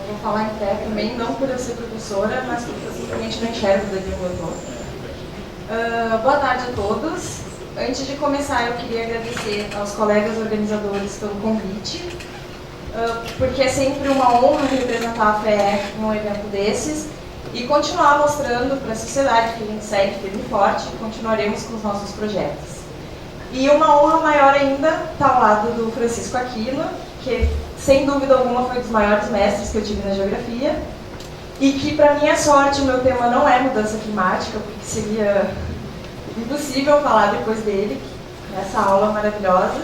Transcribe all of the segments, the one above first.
Eu vou falar em pé também, não por eu ser professora, mas porque eu simplesmente não enxergo daqui onde eu estou. Boa tarde a todos. Antes de começar, eu queria agradecer aos colegas organizadores pelo convite, porque é sempre uma honra representar a FEE em um evento desses e continuar mostrando para a sociedade que a gente segue firme e forte e continuaremos com os nossos projetos. E uma honra maior ainda estar ao lado do Francisco Aquino, que sem dúvida alguma foi um dos maiores mestres que eu tive na geografia, e que, para minha sorte, o meu tema não é mudança climática, porque seria impossível falar depois dele, nessa aula maravilhosa.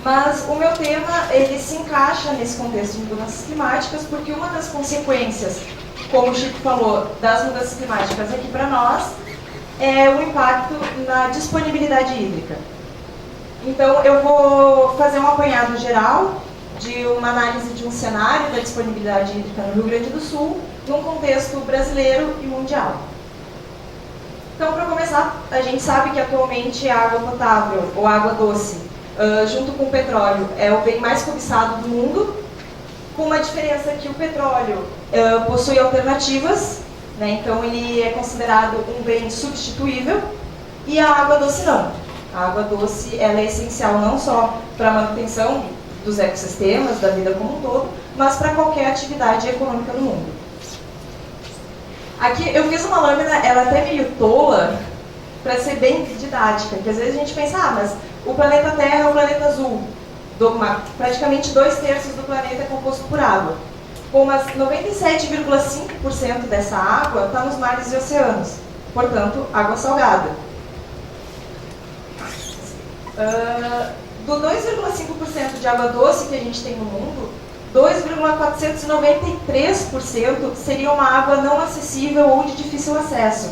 Mas o meu tema, ele se encaixa nesse contexto de mudanças climáticas, porque uma das consequências, como o Chico falou, das mudanças climáticas aqui para nós, é o impacto na disponibilidade hídrica. Então, eu vou fazer um apanhado geral de uma análise de um cenário da disponibilidade hídrica no Rio Grande do Sul, num contexto brasileiro e mundial. Então, para começar, a gente sabe que atualmente a água potável, ou água doce, junto com o petróleo, é o bem mais cobiçado do mundo, com uma diferença que o petróleo possui alternativas, né? Então ele é considerado um bem substituível, e a água doce não. A água doce ela é essencial não só para a manutenção dos ecossistemas, da vida como um todo, mas para qualquer atividade econômica no mundo. Aqui eu fiz uma lâmina, ela até meio tola, para ser bem didática, porque às vezes a gente pensa, mas o planeta Terra é o planeta azul, praticamente 2/3 do planeta é composto por água. Bom, mas 97,5% dessa água está nos mares e oceanos, portanto, água salgada. Do 2,5% de água doce que a gente tem no mundo, 2,493% seria uma água não acessível ou de difícil acesso,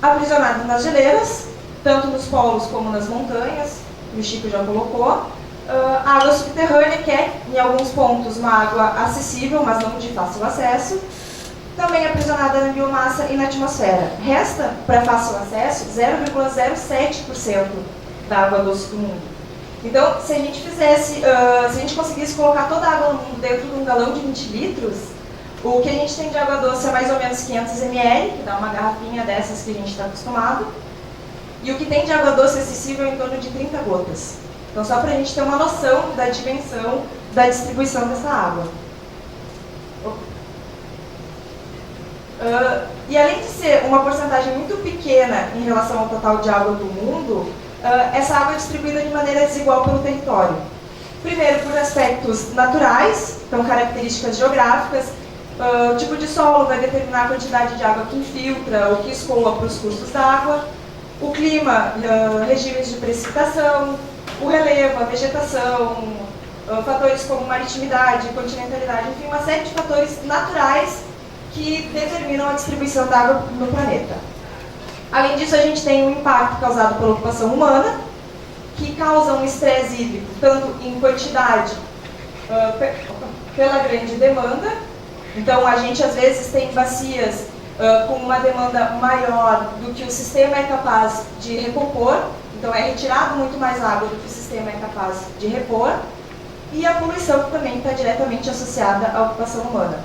aprisionada nas geleiras, tanto nos polos como nas montanhas, o Chico já colocou. A água subterrânea, que é, em alguns pontos, uma água acessível, mas não de fácil acesso, também aprisionada na biomassa e na atmosfera. Resta, para fácil acesso, 0,07% da água doce do mundo. Então, se a gente conseguisse colocar toda a água no mundo dentro de um galão de 20 litros, o que a gente tem de água doce é mais ou menos 500 ml, que dá uma garrafinha dessas que a gente está acostumado, e o que tem de água doce acessível é em torno de 30 gotas. Então, só para a gente ter uma noção da dimensão da distribuição dessa água. E além de ser uma porcentagem muito pequena em relação ao total de água do mundo, essa água é distribuída de maneira desigual pelo território. Primeiro, por aspectos naturais, então características geográficas, o tipo de solo vai determinar a quantidade de água que infiltra ou que escoa para os cursos d'água, o clima, regimes de precipitação, o relevo, a vegetação, fatores como maritimidade, continentalidade, enfim, uma série de fatores naturais que determinam a distribuição da água no planeta. Além disso, a gente tem um impacto causado pela ocupação humana, que causa um estresse hídrico, tanto em quantidade, pela grande demanda. Então, a gente às vezes tem bacias com uma demanda maior do que o sistema é capaz de recompor. Então, é retirado muito mais água do que o sistema é capaz de repor. E a poluição, que também está diretamente associada à ocupação humana.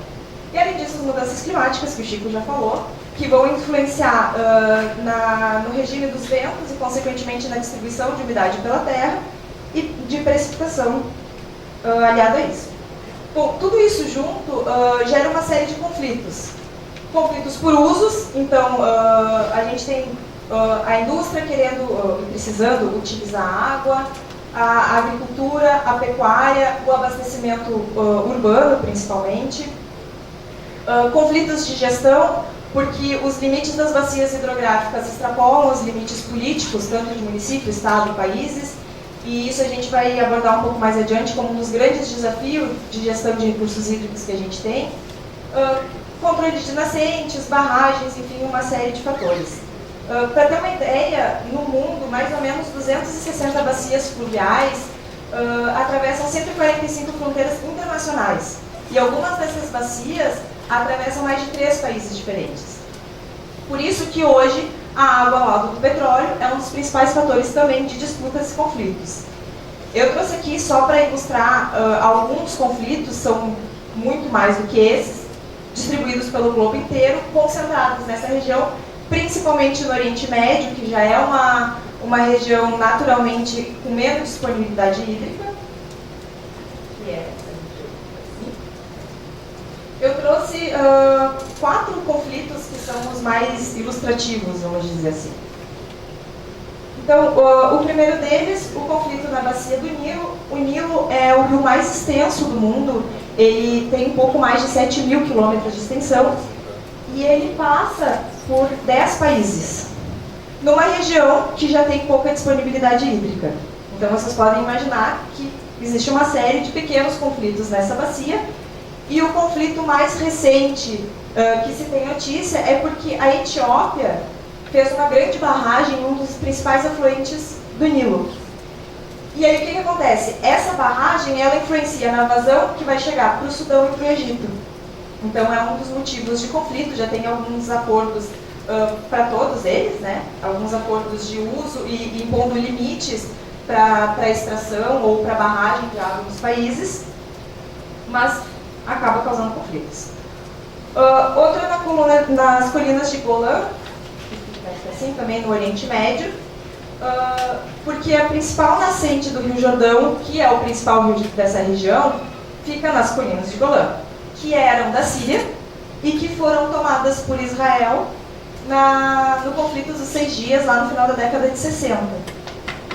E, além disso, as mudanças climáticas, que o Chico já falou, que vão influenciar no regime dos ventos e, consequentemente, na distribuição de umidade pela terra e de precipitação aliada a isso. Bom, tudo isso junto gera uma série de conflitos. Conflitos por usos, então a gente tem a indústria querendo e precisando utilizar a água, a agricultura, a pecuária, o abastecimento urbano, principalmente. Conflitos de gestão, porque os limites das bacias hidrográficas extrapolam os limites políticos, tanto de município, estado, países, e isso a gente vai abordar um pouco mais adiante como um dos grandes desafios de gestão de recursos hídricos que a gente tem. Controle de nascentes, barragens, enfim, uma série de fatores. Para ter uma ideia, no mundo, mais ou menos 260 bacias fluviais atravessam 145 fronteiras internacionais. E algumas dessas bacias atravessam mais de 3 países diferentes. Por isso que hoje a água ao lado do petróleo é um dos principais fatores também de disputas e conflitos. Eu trouxe aqui só para ilustrar alguns conflitos, são muito mais do que esses, distribuídos pelo globo inteiro, concentrados nessa região, principalmente no Oriente Médio, que já é uma região naturalmente com menos disponibilidade hídrica. Que é essa região. Eu trouxe 4 conflitos que são os mais ilustrativos, vamos dizer assim. Então, o primeiro deles, o conflito na bacia do Nilo. O Nilo é o rio mais extenso do mundo, ele tem um pouco mais de 7.000 quilômetros de extensão e ele passa por 10 países, numa região que já tem pouca disponibilidade hídrica. Então, vocês podem imaginar que existe uma série de pequenos conflitos nessa bacia e o conflito mais recente que se tem notícia é porque a Etiópia fez uma grande barragem em um dos principais afluentes do Nilo. E aí o que acontece? Essa barragem ela influencia na vazão que vai chegar para o Sudão e para o Egito. Então é um dos motivos de conflito, já tem alguns acordos para todos eles, né? Alguns acordos de uso e impondo limites para a extração ou para a barragem de água nos países, mas acaba causando conflitos. Outra nas colinas de Golã, assim, também no Oriente Médio, porque a principal nascente do Rio Jordão, que é o principal rio dessa região, fica nas colinas de Golã, que eram da Síria e que foram tomadas por Israel no conflito dos 6 dias, lá no final da década de 60.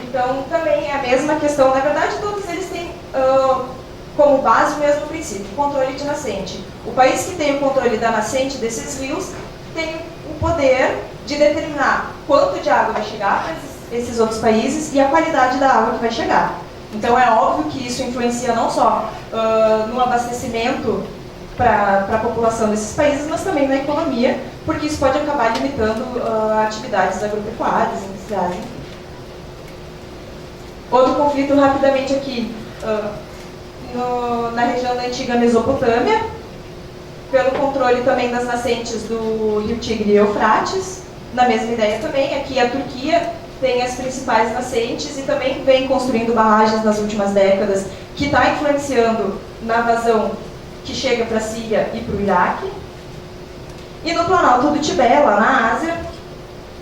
Então, também é a mesma questão. Na verdade, todos eles têm como base o mesmo princípio, o controle de nascente. O país que tem o controle da nascente desses rios tem o poder de determinar quanto de água vai chegar para esses outros países e a qualidade da água que vai chegar. Então é óbvio que isso influencia não só no abastecimento para a população desses países, mas também na economia, porque isso pode acabar limitando atividades agropecuárias, industriais. Outro conflito rapidamente aqui, na região da antiga Mesopotâmia, pelo controle também das nascentes do Rio Tigre e Eufrates. Na mesma ideia também, aqui a Turquia tem as principais nascentes e também vem construindo barragens nas últimas décadas, que está influenciando na vazão que chega para a Síria e para o Iraque. E no Planalto do Tibete, lá na Ásia,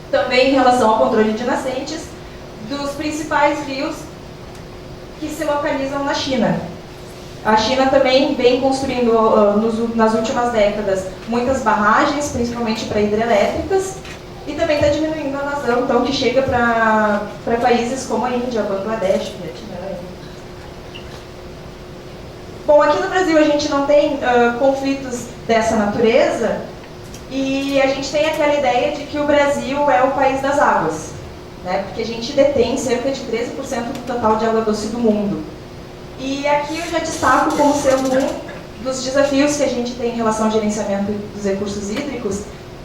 também em relação ao controle de nascentes, dos principais rios que se localizam na China. A China também vem construindo, nas últimas décadas, muitas barragens, principalmente para hidrelétricas, e também está diminuindo a vazão, então, que chega para países como a Índia, Bangladesh, Vietnã. Bom, aqui no Brasil a gente não tem conflitos dessa natureza, e a gente tem aquela ideia de que o Brasil é o país das águas, né? Porque a gente detém cerca de 13% do total de água doce do mundo. E aqui eu já destaco como sendo um dos desafios que a gente tem em relação ao gerenciamento dos recursos hídricos,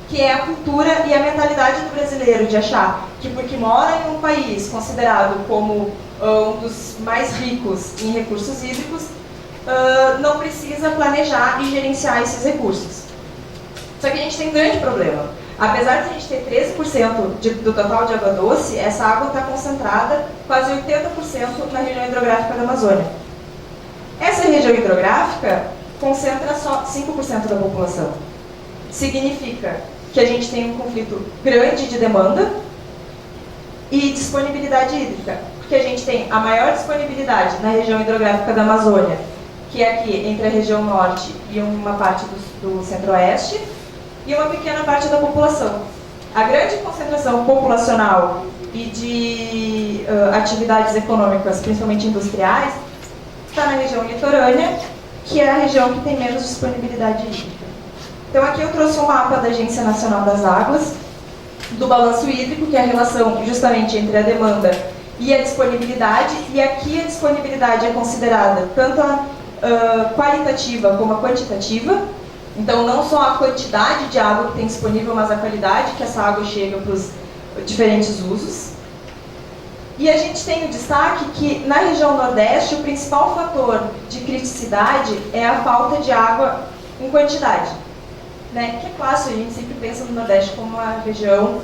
que é a cultura e a mentalidade do brasileiro de achar que porque mora em um país considerado como um dos mais ricos em recursos hídricos, não precisa planejar e gerenciar esses recursos. Só que a gente tem um grande problema. Apesar de a gente ter 13% do total de água doce, essa água está concentrada quase 80% na região hidrográfica da Amazônia. Essa região hidrográfica concentra só 5% da população. Significa que a gente tem um conflito grande de demanda e disponibilidade hídrica, porque a gente tem a maior disponibilidade na região hidrográfica da Amazônia, que é aqui entre a região norte e uma parte do centro-oeste, e uma pequena parte da população. A grande concentração populacional e de atividades econômicas, principalmente industriais, está na região litorânea, que é a região que tem menos disponibilidade hídrica. Então aqui eu trouxe um mapa da Agência Nacional das Águas, do balanço hídrico, que é a relação justamente entre a demanda e a disponibilidade, e aqui a disponibilidade é considerada tanto a qualitativa como a quantitativa. Então, não só a quantidade de água que tem disponível, mas a qualidade que essa água chega para os diferentes usos. E a gente tem o destaque que, na região Nordeste, o principal fator de criticidade é a falta de água em quantidade. Né? Que é fácil, a gente sempre pensa no Nordeste como uma região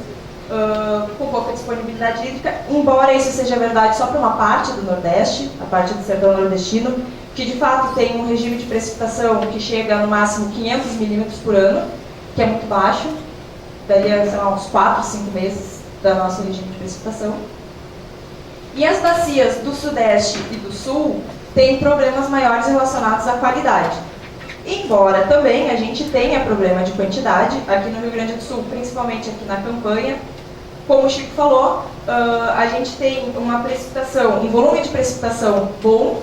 com pouca disponibilidade hídrica, embora isso seja verdade só para uma parte do Nordeste, a parte do sertão nordestino, que de fato tem um regime de precipitação que chega no máximo 500 milímetros por ano, que é muito baixo, daria, sei lá, uns 4, 5 meses do nosso regime de precipitação. E as bacias do Sudeste e do Sul têm problemas maiores relacionados à qualidade. Embora também a gente tenha problema de quantidade, aqui no Rio Grande do Sul, principalmente aqui na campanha, como o Chico falou, a gente tem uma precipitação, um volume de precipitação bom,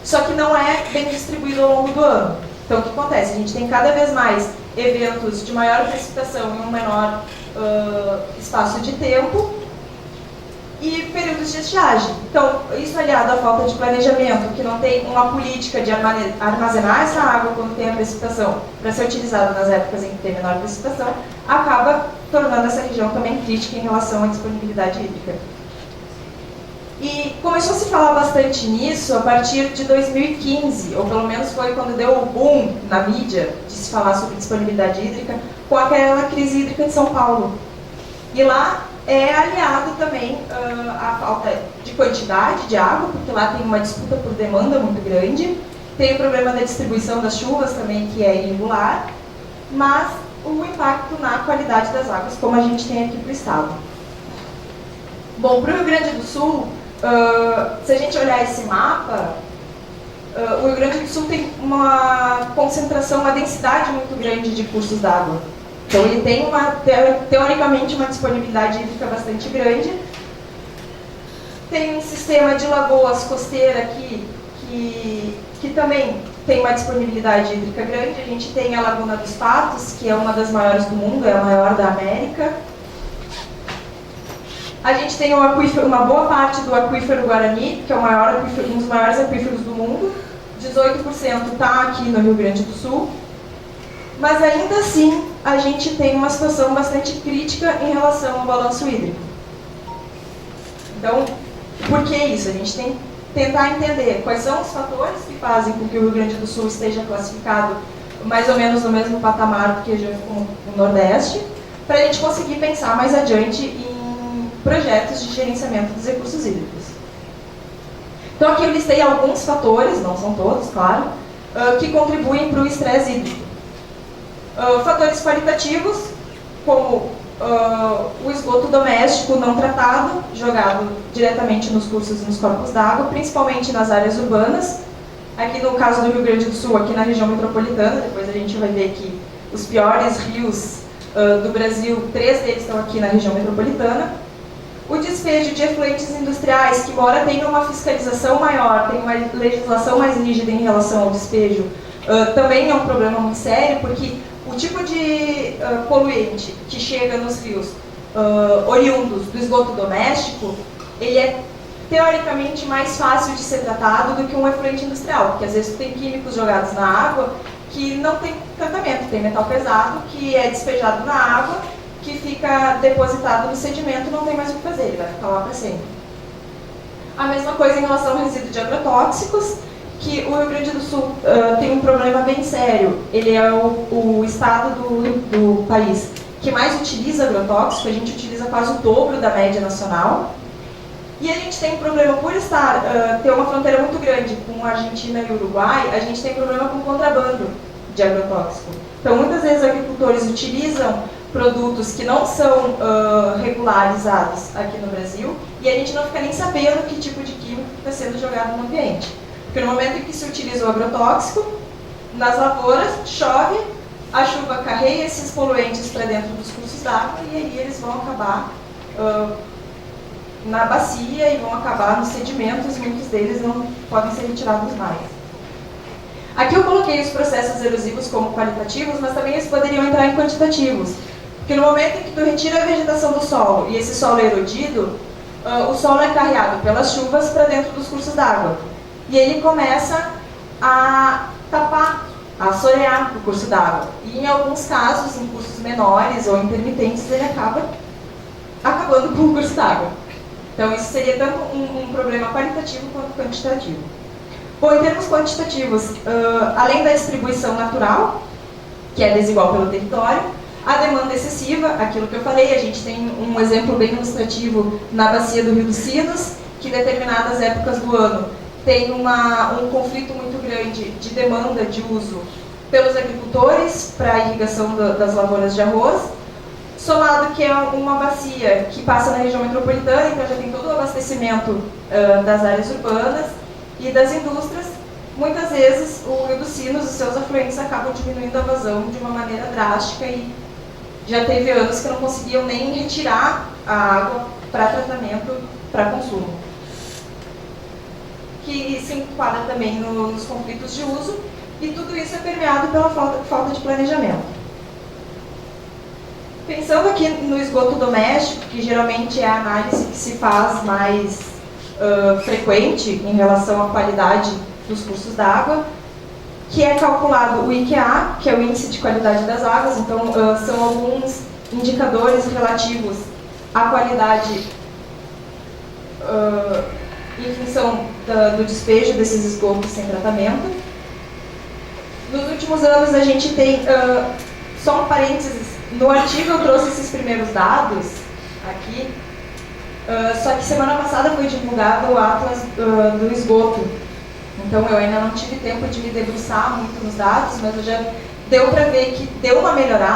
só que não é bem distribuído ao longo do ano. Então, o que acontece? A gente tem cada vez mais eventos de maior precipitação em um menor espaço de tempo e períodos de estiagem. Então, isso aliado à falta de planejamento, que não tem uma política de armazenar essa água quando tem a precipitação para ser utilizada nas épocas em que tem menor precipitação, acaba tornando essa região também crítica em relação à disponibilidade hídrica. E começou a se falar bastante nisso a partir de 2015, ou pelo menos foi quando deu o boom na mídia de se falar sobre disponibilidade hídrica, com aquela crise hídrica de São Paulo. E lá é aliado também à falta de quantidade de água, porque lá tem uma disputa por demanda muito grande, tem o problema da distribuição das chuvas também, que é irregular, mas o impacto na qualidade das águas, como a gente tem aqui para o estado. Bom, para o Rio Grande do Sul, se a gente olhar esse mapa, o Rio Grande do Sul tem uma concentração, uma densidade muito grande de cursos d'água. Então ele tem, teoricamente, uma disponibilidade hídrica bastante grande. Tem um sistema de lagoas costeira aqui, que também tem uma disponibilidade hídrica grande. A gente tem a Laguna dos Patos, que é uma das maiores do mundo, é a maior da América. A gente tem uma boa parte do aquífero Guarani, que é um dos maiores aquíferos do mundo. 18% está aqui no Rio Grande do Sul. Mas ainda assim, a gente tem uma situação bastante crítica em relação ao balanço hídrico. Então, por que isso? A gente tem que tentar entender quais são os fatores que fazem com que o Rio Grande do Sul esteja classificado mais ou menos no mesmo patamar que o Nordeste, para a gente conseguir pensar mais adiante em projetos de gerenciamento dos recursos hídricos. Então aqui eu listei alguns fatores, não são todos, claro, que contribuem para o estresse hídrico. Fatores qualitativos, como o esgoto doméstico não tratado, jogado diretamente nos cursos e nos corpos d'água, principalmente nas áreas urbanas. Aqui no caso do Rio Grande do Sul, aqui na região metropolitana, depois a gente vai ver que os piores rios do Brasil, 3 deles estão aqui na região metropolitana. O despejo de efluentes industriais, que embora tenha uma fiscalização maior, tem uma legislação mais rígida em relação ao despejo, também é um problema muito sério, porque o tipo de poluente que chega nos rios oriundos do esgoto doméstico, ele é teoricamente mais fácil de ser tratado do que um efluente industrial, porque às vezes tem químicos jogados na água que não tem tratamento, tem metal pesado que é despejado na água, que fica depositado no sedimento e não tem mais o que fazer, ele vai ficar lá para sempre. A mesma coisa em relação ao resíduo de agrotóxicos, que o Rio Grande do Sul tem um problema bem sério. Ele é o estado do país que mais utiliza agrotóxico, a gente utiliza quase o dobro da média nacional. E a gente tem um problema, por ter uma fronteira muito grande com a Argentina e o Uruguai, a gente tem problema com contrabando de agrotóxico. Então, muitas vezes, agricultores utilizam produtos que não são regularizados aqui no Brasil e a gente não fica nem sabendo que tipo de químico está sendo jogado no ambiente. Porque no momento em que se utiliza o agrotóxico, nas lavouras, chove, a chuva carrega esses poluentes para dentro dos cursos d'água e aí eles vão acabar na bacia e vão acabar nos sedimentos, muitos deles não podem ser retirados mais. Aqui eu coloquei os processos erosivos como qualitativos, mas também eles poderiam entrar em quantitativos. Porque no momento em que tu retira a vegetação do solo e esse solo é erodido, o solo é carregado pelas chuvas para dentro dos cursos d'água. E ele começa a tapar, a assorear o curso d'água. E em alguns casos, em cursos menores ou intermitentes, ele acaba acabando com o curso d'água. Então isso seria tanto um problema qualitativo quanto quantitativo. Bom, em termos quantitativos, além da distribuição natural, que é desigual pelo território, a demanda excessiva, aquilo que eu falei, a gente tem um exemplo bem ilustrativo na bacia do Rio dos Sinos, que em determinadas épocas do ano tem um conflito muito grande de demanda de uso pelos agricultores para a irrigação das lavouras de arroz, somado que é uma bacia que passa na região metropolitana, então já tem todo o abastecimento das áreas urbanas e das indústrias. Muitas vezes o Rio dos Sinos, os seus afluentes, acabam diminuindo a vazão de uma maneira drástica e já teve anos que não conseguiam nem retirar a água para tratamento, para consumo. Que se enquadra também nos conflitos de uso, e tudo isso é permeado pela falta de planejamento. Pensando aqui no esgoto doméstico, que geralmente é a análise que se faz mais frequente em relação à qualidade dos cursos d'água, que é calculado o IQA, que é o Índice de Qualidade das Águas, então são alguns indicadores relativos à qualidade em função do despejo desses esgotos sem tratamento. Nos últimos anos a gente tem, só um parênteses, no artigo eu trouxe esses primeiros dados aqui, só que semana passada foi divulgado o Atlas do esgoto. Então eu ainda não tive tempo de me debruçar muito nos dados, mas já deu para ver que deu uma melhorada